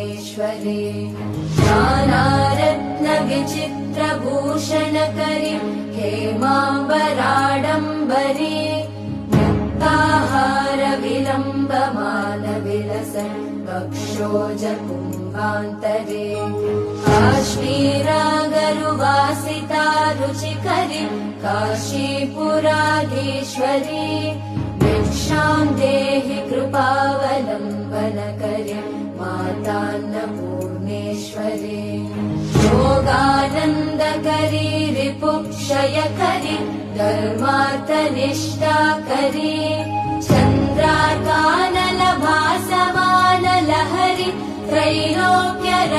पूर्णेश्वरी नानारत्नविचित्रभूषणकरी हेमाम्बराडम्बरी मुक्ताहारविलम्बमानविलसन् वक्षोजकुम्भान्तरे काश्मीरागरुवासिता रुचिकरी काशीपुराधीश्वरी भिक्षां देहि कृपावलम्बनकरी मातान्नपूर्णेश्वरी योगानन्दकरी रिपुक्षयकरी धर्मार्थनिष्ठाकरी चन्द्रार्कानलभासमानलहरी त्रैलोक्यरक्षाकरी